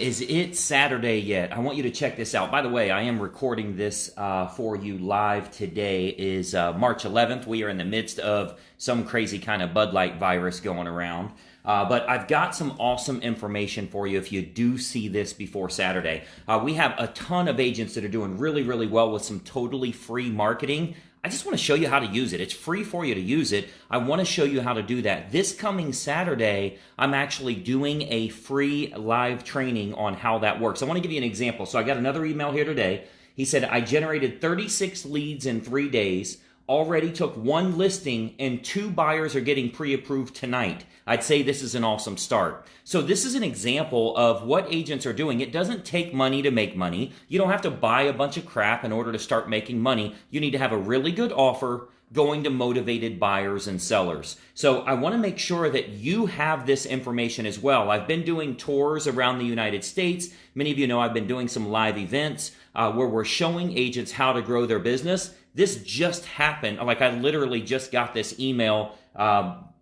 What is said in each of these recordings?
is it Saturday yet? I want you to check this out. By the way, I am recording this for you live. Today is March 11th. We are in the midst of some crazy kind of Bud Light virus going around. But I've got some awesome information for you if you do see this before Saturday. We have a ton of agents that are doing really, really well with some totally free marketing. I just want to show you how to use it. It's free for you to use it. I want to show you how to do that. This coming Saturday, I'm actually doing a free live training on how that works. I want to give you an example. So I got another email here today. He said, I generated 36 leads in 3 days, already took 1 listing, and 2 buyers are getting pre-approved tonight. I'd say this is an awesome start. So this is an example of what agents are doing. It doesn't take money to make money. You don't have to buy a bunch of crap in order to start making money. You need to have a really good offer going to motivated buyers and sellers. So I want to make sure that you have this information as well. I've been doing tours around the United States. Many of you know I've been doing some live events where we're showing agents how to grow their business. This just happened. Like I literally just got this email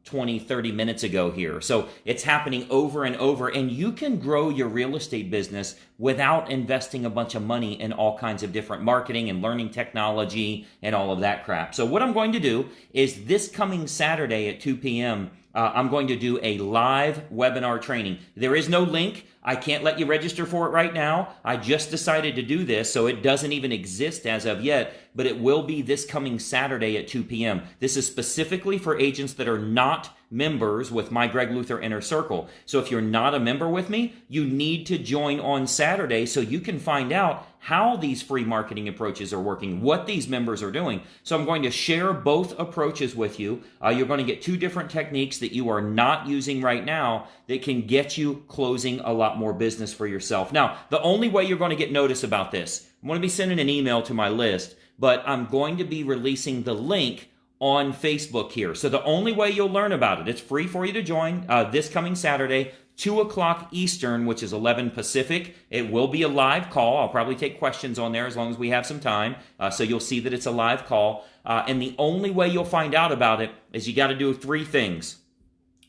20, 30 minutes ago here. So it's happening over and over, and you can grow your real estate business without investing a bunch of money in all kinds of different marketing and learning technology and all of that crap. So what I'm going to do is this coming Saturday at 2 p.m., I'm going to do a live webinar training. There is no link. I can't let you register for it right now. I just decided to do this, so it doesn't even exist as of yet, but it will be this coming Saturday at 2 p.m. This is specifically for agents that are not members with my Greg Luther Inner Circle. So if you're not a member with me, you need to join on Saturday so you can find out how these free marketing approaches are working, what these members are doing. So I'm going to share both approaches with you. You're going to get 2 different techniques that you are not using right now that can get you closing a lot more business for yourself. Now, the only way you're going to get notice about this, I'm going to be sending an email to my list, but I'm going to be releasing the link on Facebook here. So the only way you'll learn about it, it's free for you to join this coming Saturday, 2 o'clock Eastern, which is 11 Pacific. It will be a live call. I'll probably take questions on there as long as we have some time. So you'll see that it's a live call. And the only way you'll find out about it is you got to do 3 things.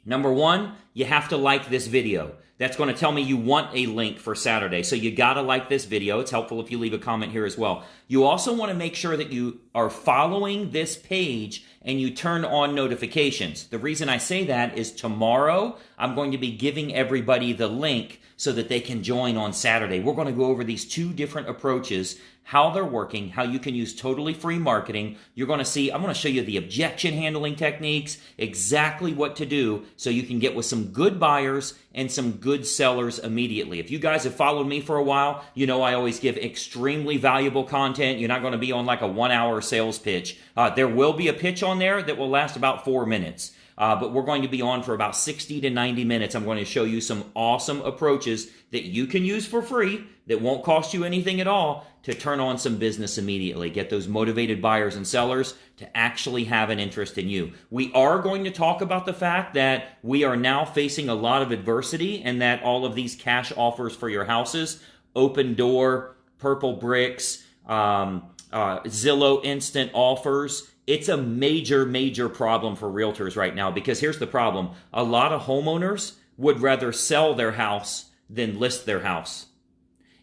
Number 1, you have to like this video. That's going to tell me you want a link for Saturday. So you got to like this video. It's helpful if you leave a comment here as well. You also want to make sure that you are following this page and you turn on notifications. The reason I say that is tomorrow I'm going to be giving everybody the link so that they can join on Saturday. We're going to go over these 2 different approaches, how they're working, how you can use totally free marketing. You're going to see, I'm going to show you the objection handling techniques, exactly what to do so you can get with some good buyers and some good sellers immediately. If you guys have followed me for a while, you know I always give extremely valuable content. You're not going to be on like a 1-hour sales pitch. There will be a pitch on there that will last about 4 minutes. But we're going to be on for about 60 to 90 minutes. I'm going to show you some awesome approaches that you can use for free that won't cost you anything at all to turn on some business immediately. Get those motivated buyers and sellers to actually have an interest in you. We are going to talk about the fact that we are now facing a lot of adversity and that all of these cash offers for your houses, Open Door, Purple Bricks, Zillow Instant Offers, it's a major, major problem for realtors right now because here's the problem. A lot of homeowners would rather sell their house than list their house.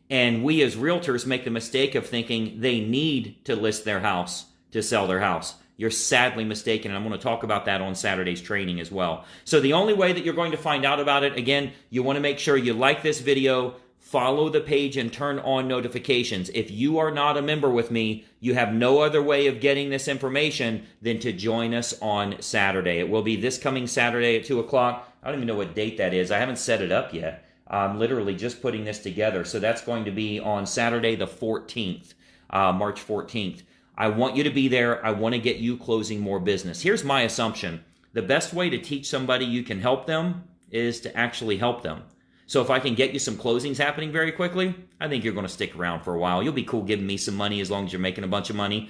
And we as realtors make the mistake of thinking they need to list their house to sell their house. You're sadly mistaken, and I'm going to talk about that on Saturday's training as well. So the only way that you're going to find out about it, again, you want to make sure you like this video, follow the page, and turn on notifications. If you are not a member with me, you have no other way of getting this information than to join us on Saturday. It will be this coming Saturday at 2 o'clock. I don't even know what date that is. I haven't set it up yet. I'm literally just putting this together. So that's going to be on Saturday the 14th, March 14th. I want you to be there. I want to get you closing more business. Here's my assumption. The best way to teach somebody you can help them is to actually help them. So if I can get you some closings happening very quickly, I think you're going to stick around for a while. You'll be cool giving me some money as long as you're making a bunch of money,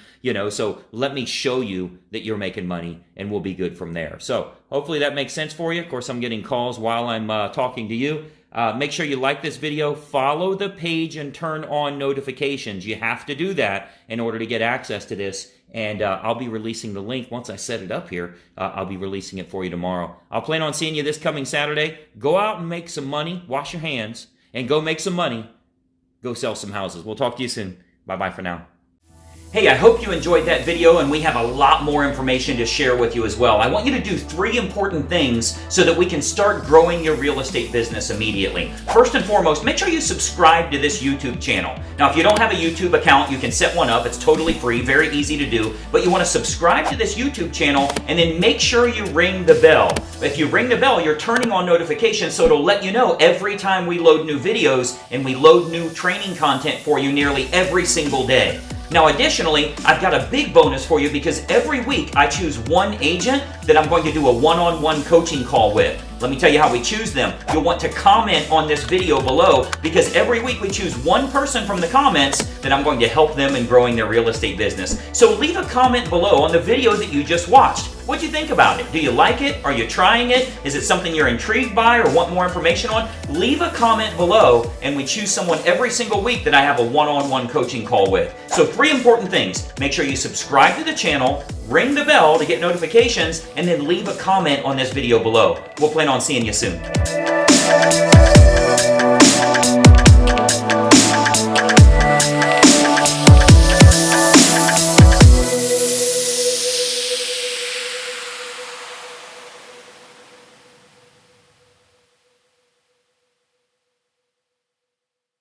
so let me show you that you're making money and we'll be good from there. So hopefully that makes sense for you. Of course, I'm getting calls while I'm talking to you. Make sure you like this video, follow the page, and turn on notifications. You have to do that in order to get access to this. And I'll be releasing the link once I set it up here. I'll be releasing it for you tomorrow. I'll plan on seeing you this coming Saturday. Go out and make some money, wash your hands, and go make some money. Go sell some houses. We'll talk to you soon. Bye-bye for now. Hey, I hope you enjoyed that video, and we have a lot more information to share with you as well. I want you to do 3 important things so that we can start growing your real estate business immediately. First and foremost, make sure you subscribe to this YouTube channel. Now, if you don't have a YouTube account, you can set one up. It's totally free, very easy to do. But you want to subscribe to this YouTube channel, and then make sure you ring the bell. If you ring the bell, you're turning on notifications, so it'll let you know every time we load new videos, and we load new training content for you nearly every single day. Now, additionally, I've got a big bonus for you because every week I choose one agent that I'm going to do a one-on-one coaching call with. Let me tell you how we choose them. You'll want to comment on this video below because every week we choose one person from the comments that I'm going to help them in growing their real estate business. So leave a comment below on the video that you just watched. What'd you think about it? Do you like it? Are you trying it? Is it something you're intrigued by or want more information on? Leave a comment below and we choose someone every single week that I have a one-on-one coaching call with. So 3 important things. Make sure you subscribe to the channel, ring the bell to get notifications, and then leave a comment on this video below. We'll plan on seeing you soon.